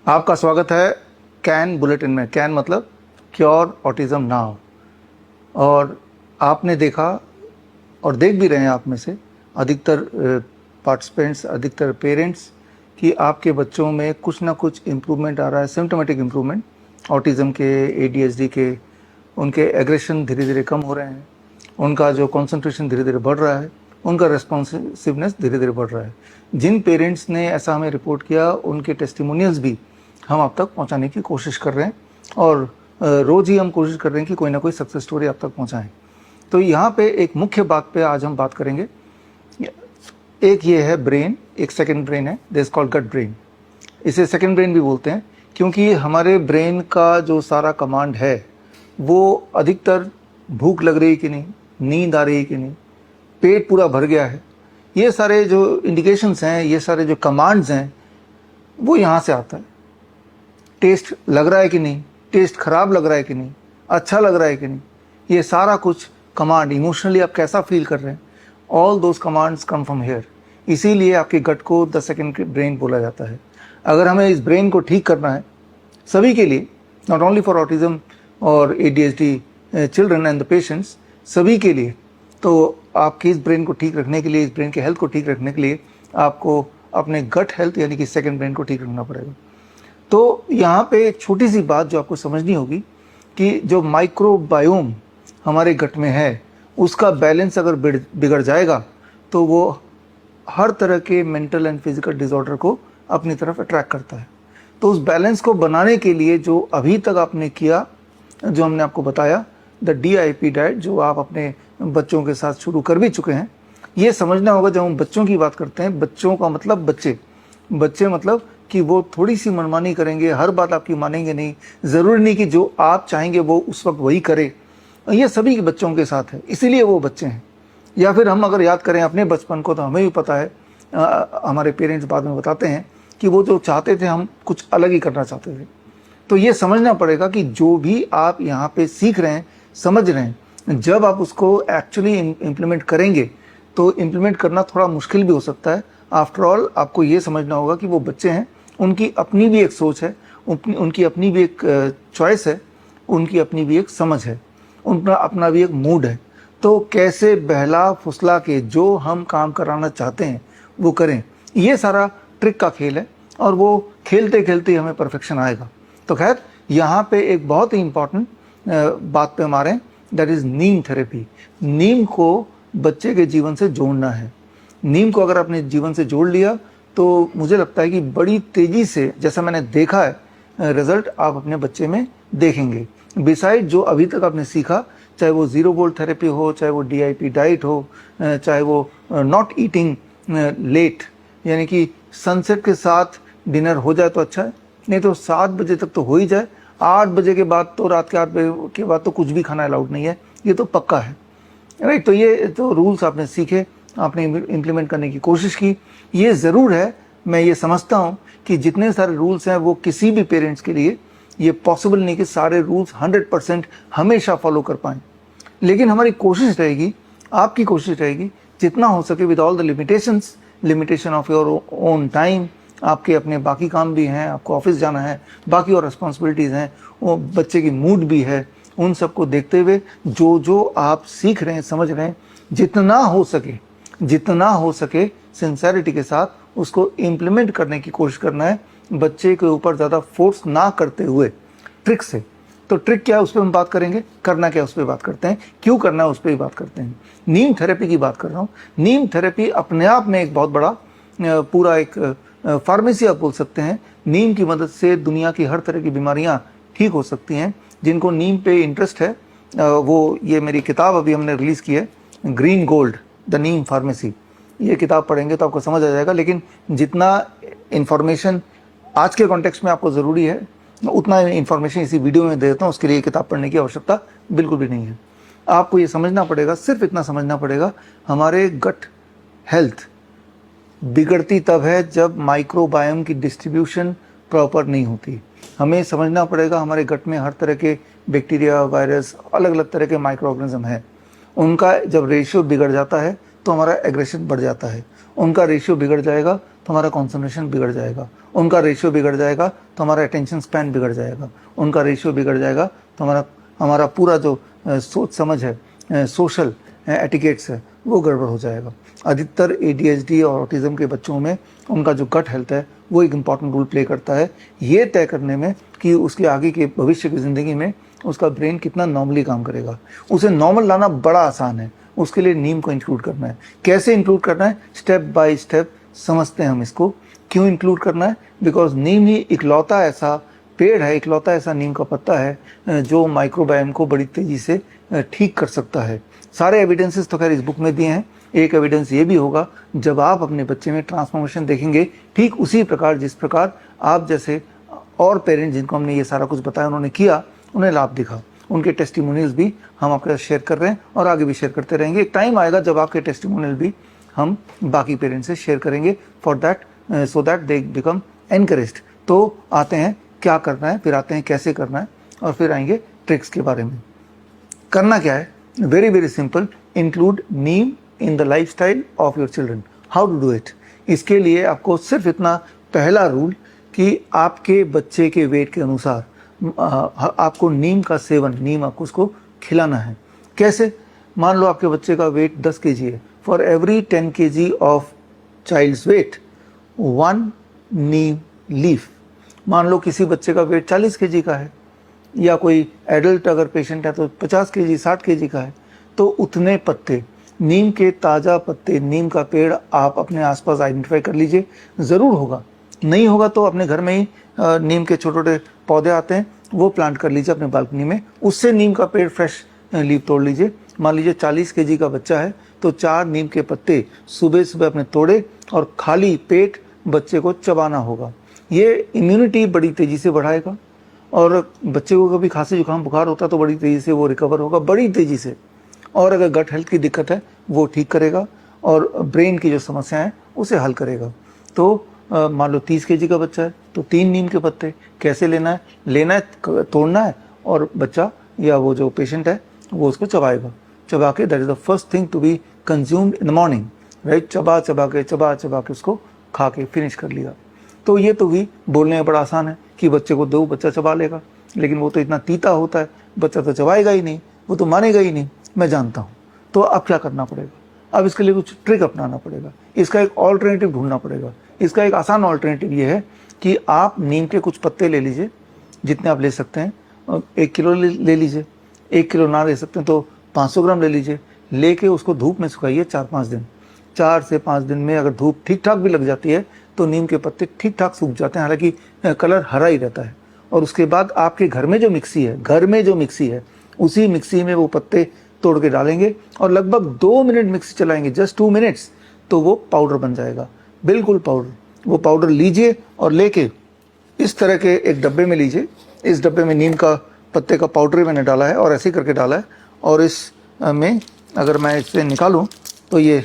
आपका स्वागत है कैन बुलेटिन में। कैन मतलब क्योर ऑटिज्म नाउ। और आपने देखा और देख भी रहे हैं आप में से अधिकतर पार्टिसिपेंट्स, अधिकतर पेरेंट्स कि आपके बच्चों में कुछ ना कुछ इम्प्रूवमेंट आ रहा है, सिम्टोमेटिक इम्प्रूवमेंट। ऑटिज्म के, एडीएचडी के, उनके एग्रेशन धीरे धीरे कम हो रहे हैं, उनका जो कंसंट्रेशन धीरे धीरे बढ़ रहा है, उनका रेस्पॉन्सिवनेस धीरे धीरे बढ़ रहा है। जिन पेरेंट्स ने ऐसा हमें रिपोर्ट किया उनके टेस्टिमोनियल्स भी हम आप तक पहुंचाने की कोशिश कर रहे हैं और रोज़ ही हम कोशिश कर रहे हैं कि कोई ना कोई सक्सेस स्टोरी आप तक पहुंचाएं। तो यहाँ पे एक मुख्य बात पे आज हम बात करेंगे। एक ये है ब्रेन, एक सेकंड ब्रेन है, दिस कॉल्ड गट ब्रेन। इसे सेकंड ब्रेन भी बोलते हैं क्योंकि हमारे ब्रेन का जो सारा कमांड है वो अधिकतर भूख लग रही कि नहीं, नींद आ रही कि नहीं, पेट पूरा भर गया है, ये सारे जो इंडिकेशंस हैं, ये सारे जो कमांड्स हैं वो यहाँ से आता है। टेस्ट लग रहा है कि नहीं, टेस्ट खराब लग रहा है कि नहीं, अच्छा लग रहा है कि नहीं, ये सारा कुछ कमांड, इमोशनली आप कैसा फील कर रहे हैं, all those commands come from here. इसीलिए आपके गट को द सेकंड ब्रेन बोला जाता है। अगर हमें इस ब्रेन को ठीक करना है सभी के लिए, नॉट ओनली फॉर ऑटिज्म और ADHD children and the patients, सभी के लिए, तो आपकी इस ब्रेन को ठीक रखने के लिए, इस ब्रेन के हेल्थ को ठीक रखने के लिए आपको अपने गट हेल्थ यानी कि सेकंड ब्रेन को ठीक रखना पड़ेगा। तो यहाँ पे एक छोटी सी बात जो आपको समझनी होगी कि जो माइक्रोबायोम हमारे गट में है उसका बैलेंस अगर बिगड़ जाएगा तो वो हर तरह के मेंटल एंड फिजिकल डिसऑर्डर को अपनी तरफ अट्रैक्ट करता है। तो उस बैलेंस को बनाने के लिए जो अभी तक आपने किया, जो हमने आपको बताया, द DIP डाइट, जो आप अपने बच्चों के साथ शुरू कर भी चुके हैं, ये समझना होगा। जब हम बच्चों की बात करते हैं, बच्चों का मतलब बच्चे मतलब कि वो थोड़ी सी मनमानी करेंगे, हर बात आपकी मानेंगे नहीं, ज़रूरी नहीं कि जो आप चाहेंगे वो उस वक्त वही करे। ये सभी के बच्चों के साथ है, इसीलिए वो बच्चे हैं। या फिर हम अगर याद करें अपने बचपन को तो हमें भी पता है, हमारे पेरेंट्स बाद में बताते हैं कि वो जो चाहते थे हम कुछ अलग ही करना चाहते थे। तो ये समझना पड़ेगा कि जो भी आप यहाँ पे सीख रहे हैं, समझ रहे हैं, जब आप उसको एक्चुअली इम्प्लीमेंट करेंगे तो इम्प्लीमेंट करना थोड़ा मुश्किल भी हो सकता है। आफ्टर ऑल आपको ये समझना होगा कि वो बच्चे हैं, उनकी अपनी भी एक सोच है, उनकी अपनी भी एक चॉइस है, उनकी अपनी भी एक समझ है, उनका अपना भी एक मूड है। तो कैसे बहला फुसला के जो हम काम कराना चाहते हैं वो करें, ये सारा ट्रिक का खेल है और वो खेलते खेलते हमें परफेक्शन आएगा। तो खैर, यहाँ पे एक बहुत ही इम्पॉर्टेंट बात पे हमारे, दैट इज़ नीम थेरेपी। नीम को बच्चे के जीवन से जोड़ना है। नीम को अगर अपने जीवन से जोड़ लिया तो मुझे लगता है कि बड़ी तेज़ी से, जैसा मैंने देखा है, रिजल्ट आप अपने बच्चे में देखेंगे। बिसाइड जो अभी तक आपने सीखा, चाहे वो 0 वोल्ट थेरेपी हो, चाहे वो DIP डाइट हो, चाहे वो नॉट ईटिंग लेट, यानी कि सनसेट के साथ डिनर हो जाए तो अच्छा है, नहीं तो 7 बजे तक तो हो ही जाए। 8 बजे के बाद तो, रात के 8 बजे के बाद तो कुछ भी खाना अलाउड नहीं है, ये तो पक्का है, राइट। तो ये तो रूल्स आपने सीखे, आपने इम्प्लीमेंट करने की कोशिश की। ये ज़रूर है, मैं ये समझता हूँ कि जितने सारे रूल्स हैं वो किसी भी पेरेंट्स के लिए ये पॉसिबल नहीं कि सारे रूल्स 100% हमेशा फॉलो कर पाएँ। लेकिन हमारी कोशिश रहेगी, आपकी कोशिश रहेगी, जितना हो सके with all the limitations, limitation of your own time, आपके अपने बाकी काम भी हैं, आपको ऑफिस जाना है, बाकी और रिस्पॉन्सिबिलिटीज़ हैं, वो बच्चे की मूड भी है, उन सबको देखते हुए जो जो आप सीख रहे हैं, समझ रहे हैं, जितना हो सके सिंसेरिटी के साथ उसको इम्प्लीमेंट करने की कोशिश करना है, बच्चे के ऊपर ज़्यादा फोर्स ना करते हुए, ट्रिक से। तो ट्रिक क्या है उस पर हम बात करेंगे, करना क्या है उस पर बात करते हैं, क्यों करना है उस पर भी बात करते हैं। नीम थेरेपी की बात कर रहा हूँ। नीम थेरेपी अपने आप में एक बहुत बड़ा पूरा एक फार्मेसी आप बोल सकते हैं। नीम की मदद से दुनिया की हर तरह की बीमारियाँ ठीक हो सकती हैं। जिनको नीम पे इंटरेस्ट है वो, ये मेरी किताब अभी हमने रिलीज़ की है, green gold the Neem pharmacy, ये किताब पढ़ेंगे तो आपको समझ आ जाएगा। लेकिन जितना इन्फॉर्मेशन आज के कॉन्टेक्स्ट में आपको ज़रूरी है उतना इन्फॉर्मेशन इसी वीडियो में दे देता हूँ। उसके लिए किताब पढ़ने की आवश्यकता बिल्कुल भी नहीं है। आपको ये समझना पड़ेगा, सिर्फ इतना समझना पड़ेगा, हमारे गट हेल्थ बिगड़ती तब है जब माइक्रोबायोम की डिस्ट्रीब्यूशन प्रॉपर नहीं होती। हमें समझना पड़ेगा हमारे गट में हर तरह के बैक्टीरिया, वायरस, अलग अलग तरह के माइक्रो ऑर्गेनिज्म हैं। उनका जब रेशियो बिगड़ जाता है तो हमारा एग्रेशन बढ़ जाता है। उनका रेशियो बिगड़ जाएगा तो हमारा कॉन्सेंट्रेशन बिगड़ जाएगा, उनका रेशियो बिगड़ जाएगा तो हमारा अटेंशन स्पैन बिगड़ जाएगा, उनका रेशियो बिगड़ जाएगा तो हमारा पूरा जो सोच समझ है, सोशल एटिकेट्स है, वो गड़बड़ हो जाएगा। अधिकतर ADHD और ऑटिज़म के बच्चों में उनका जो गट हेल्थ है वो एक इम्पॉर्टेंट रोल प्ले करता है ये तय करने में कि उसके आगे के भविष्य की ज़िंदगी में उसका ब्रेन कितना नॉर्मली काम करेगा। उसे नॉर्मल लाना बड़ा आसान है, उसके लिए नीम को इंक्लूड करना है। कैसे इंक्लूड करना है? स्टेप बाय स्टेप समझते हैं हम इसको। क्यों इंक्लूड करना है? बिकॉज नीम ही इकलौता ऐसा पेड़ है, इकलौता ऐसा नीम का पत्ता है जो माइक्रोबायोम को बड़ी तेज़ी से ठीक कर सकता है। सारे एविडेंसेस तो खैर इस बुक में दिए हैं। एक एविडेंस ये भी होगा, जब आप अपने बच्चे में ट्रांसफॉर्मेशन देखेंगे ठीक उसी प्रकार जिस प्रकार आप जैसे और पेरेंट्स जिनको हमने ये सारा कुछ बताया उन्होंने किया, उन्हें लाभ दिखा, उनके टेस्टिमोनियल्स भी हम आपके साथ शेयर कर रहे हैं और आगे भी शेयर करते रहेंगे। एक टाइम आएगा जब आपके टेस्टिमोनियल भी हम बाकी पेरेंट्स से शेयर करेंगे for that so that they become encouraged. तो आते हैं क्या करना है, फिर आते हैं कैसे करना है, और फिर आएंगे ट्रिक्स के बारे में। करना क्या है? Very very simple, include neem in the lifestyle of your children. How to do it? इसके लिए आपको सिर्फ इतना पहला रूल कि आपके बच्चे के वेट के अनुसार आपको नीम का सेवन, नीम आपको उसको खिलाना है। कैसे? मान लो आपके बच्चे का वेट 10 kg है, for every 10 kg of child's weight 1 neem leaf. मान लो किसी बच्चे का वेट 40 kg का है, या कोई एडल्ट अगर पेशेंट है तो 50 kg 60 kg का है, तो उतने पत्ते नीम के, ताज़ा पत्ते नीम का पेड़ आप अपने आसपास आइडेंटिफाई कर लीजिए। ज़रूर होगा, नहीं होगा तो अपने घर में ही नीम के छोटे छोटे पौधे आते हैं, वो प्लांट कर लीजिए अपने बालकनी में, उससे नीम का पेड़ फ्रेश लीफ तोड़ लीजिए। मान लीजिए 40 kg का बच्चा है तो 4 नीम के पत्ते सुबह सुबह अपने तोड़े और खाली पेट बच्चे को चबाना होगा। ये इम्यूनिटी बड़ी तेज़ी से बढ़ाएगा और बच्चे को कभी खांसी जुकाम बुखार होता तो बड़ी तेज़ी से वो रिकवर होगा, बड़ी तेज़ी से। और अगर गट हेल्थ की दिक्कत है वो ठीक करेगा और ब्रेन की जो समस्या है उसे हल करेगा। तो मान लो 30 kg का बच्चा है तो 3 नीम के पत्ते कैसे लेना है? लेना है, तोड़ना है, और बच्चा या वो जो पेशेंट है वो उसको चबाएगा। चबा के, that is the first thing to be consumed in the morning, right? चबा चबा के उसको खा के फिनिश कर लिया। तो ये तो भी बोलने में बड़ा आसान है कि बच्चे को दो, बच्चा चबा लेगा, लेकिन वो तो इतना तीता होता है, बच्चा तो चबाएगा ही नहीं, वो तो मानेगा ही नहीं, मैं जानता हूँ। तो अब क्या करना पड़ेगा? अब इसके लिए कुछ ट्रिक अपनाना पड़ेगा, इसका एक ऑल्टरनेटिव ढूंढना पड़ेगा। इसका एक आसान ऑल्टरनेटिव ये है कि आप नीम के कुछ पत्ते ले लीजिए, जितने आप ले सकते हैं, 1 किलो ले लीजिए। 1 किलो ना ले सकते हैं तो 500 ग्राम ले लीजिए। लेके उसको धूप में सुखाइए 4-5 दिन। 4 से 5 दिन में अगर धूप ठीक ठाक भी लग जाती है तो नीम के पत्ते ठीक ठाक सूख जाते हैं, हालांकि कलर हरा ही रहता है। और उसके बाद आपके घर में जो मिक्सी है, उसी मिक्सी में वो पत्ते तोड़ के डालेंगे और लगभग 2 मिनट मिक्सी चलाएंगे, जस्ट 2 मिनट्स, तो वो पाउडर बन जाएगा, बिल्कुल पाउडर। वो पाउडर लीजिए और लेके इस तरह के एक डब्बे में लीजिए। इस डब्बे में नीम का पत्ते का पाउडर मैंने डाला है और ऐसे ही करके डाला है, और इस में अगर मैं इसे निकालूं तो ये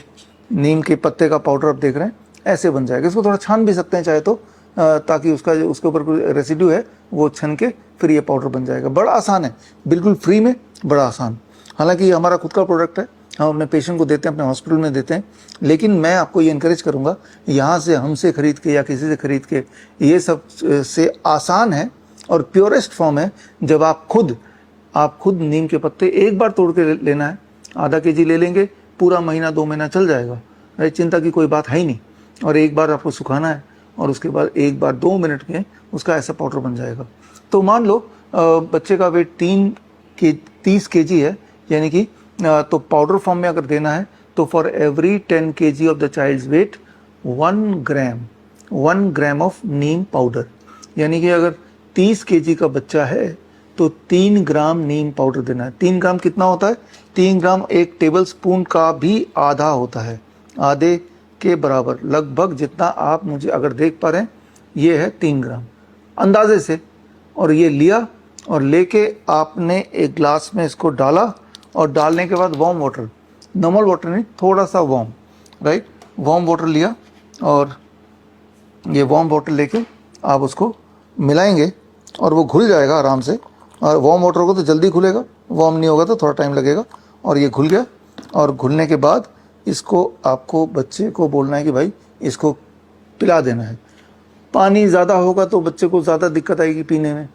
नीम के पत्ते का पाउडर आप देख रहे हैं ऐसे बन जाएगा। इसको थोड़ा छान भी सकते हैं चाहे तो, ताकि उसके ऊपर कोई रेसिड्यू है वो छन के फिर ये पाउडर बन जाएगा। बड़ा आसान है, बिल्कुल फ्री में, बड़ा आसान। हालांकि ये हमारा खुद का प्रोडक्ट है, हम अपने पेशेंट को देते हैं, अपने हॉस्पिटल में देते हैं, लेकिन मैं आपको ये इनकरेज करूँगा यहाँ से, हमसे खरीद के या किसी से खरीद के, ये सब से आसान है और प्योरेस्ट फॉर्म है जब आप खुद नीम के पत्ते एक बार तोड़ के लेना है। आधा kg ले लेंगे, पूरा महीना 2 महीना चल जाएगा, अरे चिंता की कोई बात है ही नहीं। और एक बार आपको सुखाना है और उसके बाद एक बार 2 मिनट में उसका ऐसा पाउडर बन जाएगा। तो मान लो बच्चे का वेट 30 kg है, यानी कि तो पाउडर फॉर्म में अगर देना है तो for every 10 kg of the child's weight 1 gram of neem powder, यानी कि अगर 30 kg का बच्चा है तो 3 ग्राम नीम पाउडर देना है। 3 ग्राम कितना होता है? 3 ग्राम 1 टेबल स्पून का भी आधा होता है, आधे के बराबर लगभग जितना आप मुझे अगर देख पा रहे हैं, ये है 3 ग्राम अंदाजे से। और ये लिया और लेके आपने एक ग्लास में इसको डाला, और डालने के बाद वार्म वाटर, नॉर्मल वाटर नहीं, थोड़ा सा वार्म, राइट, वार्म वाटर लिया और ये वार्म वाटर लेके आप उसको मिलाएंगे और वो घुल जाएगा आराम से। और वार्म वाटर होगा तो जल्दी घुलेगा, वार्म नहीं होगा तो थोड़ा टाइम लगेगा। और ये घुल गया, और घुलने के बाद इसको आपको बच्चे को बोलना है कि भाई इसको पिला देना है। पानी ज़्यादा होगा तो बच्चे को ज़्यादा दिक्कत आएगी पीने में,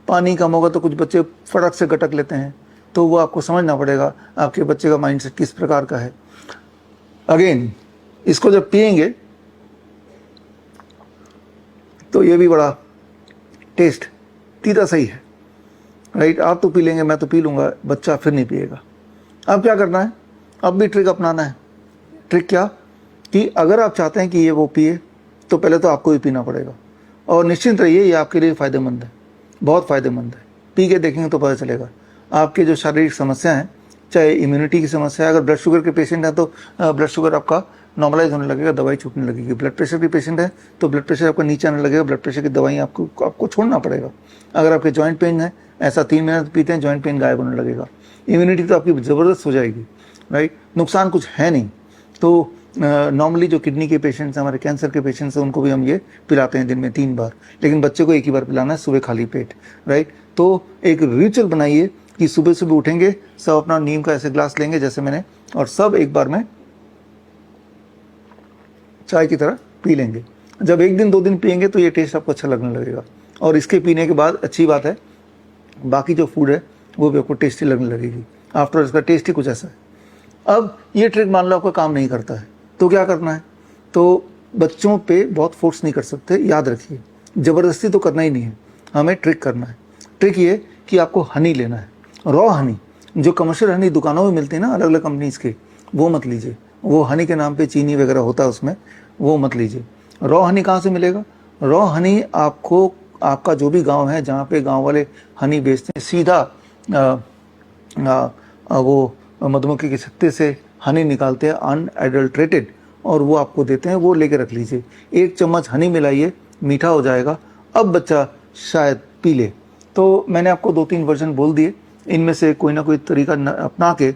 पानी कम होगा तो कुछ बच्चे फटक से गटक लेते हैं, तो वो आपको समझना पड़ेगा आपके बच्चे का माइंडसेट किस प्रकार का है। अगेन इसको जब पिएंगे तो ये भी बड़ा टेस्ट तीता सही है, राइट। आप तो पी लेंगे, मैं तो पी लूँगा, बच्चा फिर नहीं पिएगा। अब क्या करना है, अब भी ट्रिक अपनाना है। ट्रिक क्या कि अगर आप चाहते हैं कि ये वो पिए तो पहले तो आपको भी पीना पड़ेगा, और निश्चिंत रहिए ये आपके लिए फ़ायदेमंद है, बहुत फ़ायदेमंद है। पी के देखेंगे तो पता चलेगा आपके जो शारीरिक समस्या हैं, चाहे इम्यूनिटी की समस्या है, अगर ब्लड शुगर के पेशेंट हैं तो ब्लड शुगर आपका नॉर्मलाइज होने लगेगा, दवाई छूटने लगेगी। ब्लड प्रेशर की पेशेंट है तो ब्लड प्रेशर आपका नीचे आने लगेगा, ब्लड प्रेशर की दवाई आपको छोड़ना पड़ेगा। अगर आपके जॉइंट पेन है, ऐसा 3 महीने पीते हैं, जॉइंट पेन गायब होने लगेगा। इम्यूनिटी तो आपकी ज़बरदस्त हो जाएगी, राइट। नुकसान कुछ है नहीं। तो नॉर्मली जो किडनी के पेशेंट्स हैं, हमारे कैंसर के पेशेंट्स हैं, उनको भी हम ये पिलाते हैं दिन में 3 बार, लेकिन बच्चे को एक ही बार पिलाना है, सुबह खाली पेट, राइट। तो एक रिचुअल बनाइए कि सुबह सुबह उठेंगे, सब अपना नीम का ऐसे ग्लास लेंगे जैसे मैंने, और सब एक बार में चाय की तरह पी लेंगे। जब 1 दिन 2 दिन पिएंगे तो ये टेस्ट आपको अच्छा लगने लगेगा, और इसके पीने के बाद अच्छी बात है बाकी जो फूड है वो भी आपको टेस्टी लगने लगेगी। आफ्टर इसका टेस्ट ही कुछ ऐसा है। अब ये ट्रिक मान लो आपका काम नहीं करता है तो क्या करना है, तो बच्चों पे बहुत फोर्स नहीं कर सकते, याद रखिए, ज़बरदस्ती तो करना ही नहीं है, हमें ट्रिक करना है। ट्रिक ये कि आपको हनी लेना है, रॉ हनी, जो कमर्शियल हनी दुकानों में मिलती है ना अलग अलग कंपनीज़ के, वो मत लीजिए। वो हनी के नाम पे चीनी वगैरह होता है उसमें, वो मत लीजिए। रॉ हनी कहाँ से मिलेगा? रॉ हनी आपको आपका जो भी गांव है जहाँ पे गांव वाले हनी बेचते हैं, सीधा वो मधुमक्खी के छत्ते से हनी निकालते हैं अनएडल्ट्रेटेड, और वो आपको देते हैं, वो लेके रख लीजिए। 1 चम्मच हनी मिलाइए, मीठा हो जाएगा, अब बच्चा शायद पी ले। तो मैंने आपको 2-3 वर्जन बोल दिए, इनमें से कोई ना कोई तरीका अपना के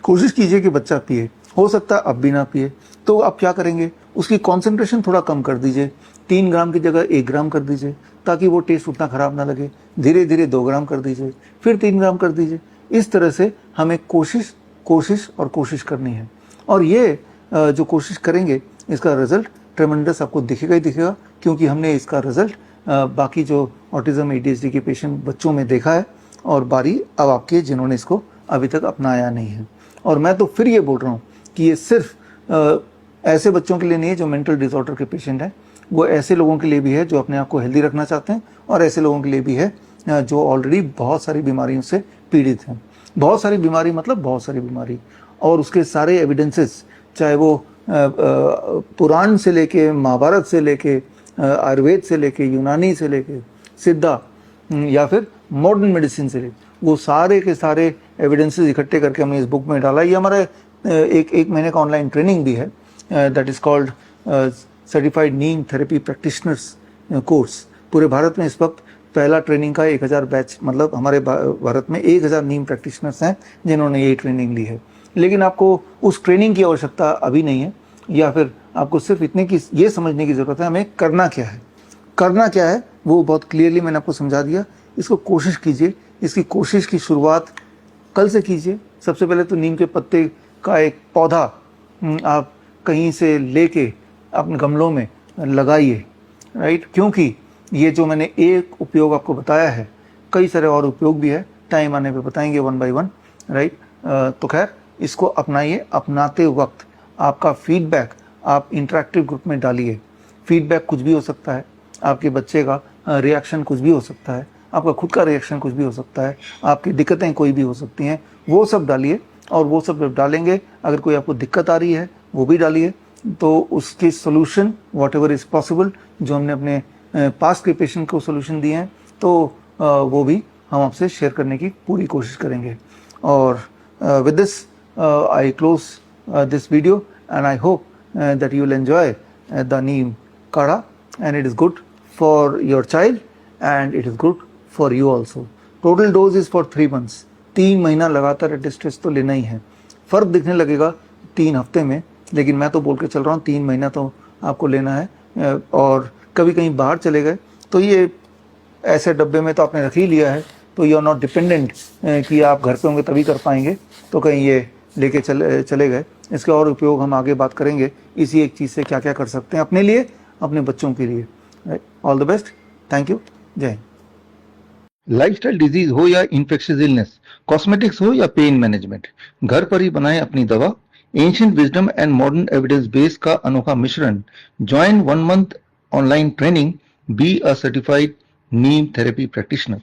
कोशिश कीजिए कि बच्चा पिए। हो सकता है अब भी ना पिए, तो आप क्या करेंगे, उसकी कॉन्सेंट्रेशन थोड़ा कम कर दीजिए, 3 ग्राम की जगह 1 ग्राम कर दीजिए, ताकि वो टेस्ट उतना ख़राब ना लगे। धीरे धीरे 2 ग्राम कर दीजिए, फिर 3 ग्राम कर दीजिए। इस तरह से हमें कोशिश करनी है, और ये जो कोशिश करेंगे इसका रिजल्ट ट्रेमेंडस आपको दिखेगा ही दिखेगा, क्योंकि हमने इसका रिजल्ट बाकी जो ऑटिज्म ADHD के पेशेंट बच्चों में देखा है, और बारी अब आपके जिन्होंने इसको अभी तक अपनाया नहीं है। और मैं तो फिर ये बोल रहा हूँ कि ये सिर्फ ऐसे बच्चों के लिए नहीं है जो मेंटल डिसऑर्डर के पेशेंट हैं, वो ऐसे लोगों के लिए भी है जो अपने आप को हेल्दी रखना चाहते हैं, और ऐसे लोगों के लिए भी है जो ऑलरेडी बहुत सारी बीमारियों से पीड़ित हैं। बहुत सारी बीमारी मतलब बहुत सारी बीमारी, और उसके सारे एविडेंसेस, चाहे वो पुराण से लेके, महाभारत से लेके, आयुर्वेद से लेके, यूनानी से लेके, सिद्धा, या फिर मॉडर्न मेडिसिन से लेके, वो सारे के सारे एविडेंसेस इकट्ठे करके हमने इस बुक में डाला। ये हमारा एक महीने का ऑनलाइन ट्रेनिंग भी है, that is called certified Neem therapy practitioners course. पूरे भारत में इस वक्त पहला ट्रेनिंग का 1000 बैच, मतलब हमारे भारत में 1000 नीम प्रैक्टिशनर्स हैं जिन्होंने ये ट्रेनिंग ली है। लेकिन आपको उस ट्रेनिंग की आवश्यकता अभी नहीं है, या फिर आपको सिर्फ इतने की ये समझने की ज़रूरत है हमें करना क्या है। करना क्या है वो बहुत क्लियरली मैंने आपको समझा दिया। इसको कोशिश कीजिए, इसकी कोशिश की शुरुआत कल से कीजिए। सबसे पहले तो नीम के पत्ते का एक पौधा आप कहीं से लेके अपने गमलों में लगाइए, राइट। क्योंकि ये जो मैंने एक उपयोग आपको बताया है, कई सारे और उपयोग भी है, टाइम आने पे बताएंगे 1 by 1, राइट। तो खैर इसको अपनाइए। अपनाते वक्त आपका फीडबैक आप इंटरेक्टिव ग्रुप में डालिए। फीडबैक कुछ भी हो सकता है, आपके बच्चे का रिएक्शन कुछ भी हो सकता है, आपका खुद का रिएक्शन कुछ भी हो सकता है, आपकी दिक्कतें कोई भी हो सकती हैं, वो सब डालिए। और वो सब जब डालेंगे, अगर कोई आपको दिक्कत आ रही है वो भी डालिए, तो उसके solution what ever is possible, जो हमने अपने पास्ट के पेशेंट को सोल्यूशन दिए हैं, तो वो भी हम आपसे शेयर करने की पूरी कोशिश करेंगे। और with this I close this video, and I hope that you will enjoy the neem kadha, and it is good for your child and it is good for you also. Total dose is for 3 months. 3 महीना लगातार एडिस्ट्रेस तो लेना ही है। फ़र्क दिखने लगेगा 3 हफ्ते में, लेकिन मैं तो बोल के चल रहा हूँ 3 महीना तो आपको लेना है। और कभी कहीं बाहर चले गए तो ये ऐसे डब्बे में तो आपने रख ही लिया है, तो यू आर नॉट डिपेंडेंट कि आप घर पे होंगे तभी कर पाएंगे, तो कहीं ये लेके चले गए। इसके और उपयोग हम आगे बात करेंगे, इसी एक चीज़ से क्या क्या कर सकते हैं अपने लिए, अपने बच्चों के लिए। All the best, thank you, जय हिंद। लाइफस्टाइल डिजीज हो या इन्फेक्शियस इलनेस, कॉस्मेटिक्स हो या पेन मैनेजमेंट, घर पर ही बनाएं अपनी दवा। Ancient wisdom and modern evidence base का अनोखा मिश्रण। Join 1 month online training, be a certified Neem therapy practitioner.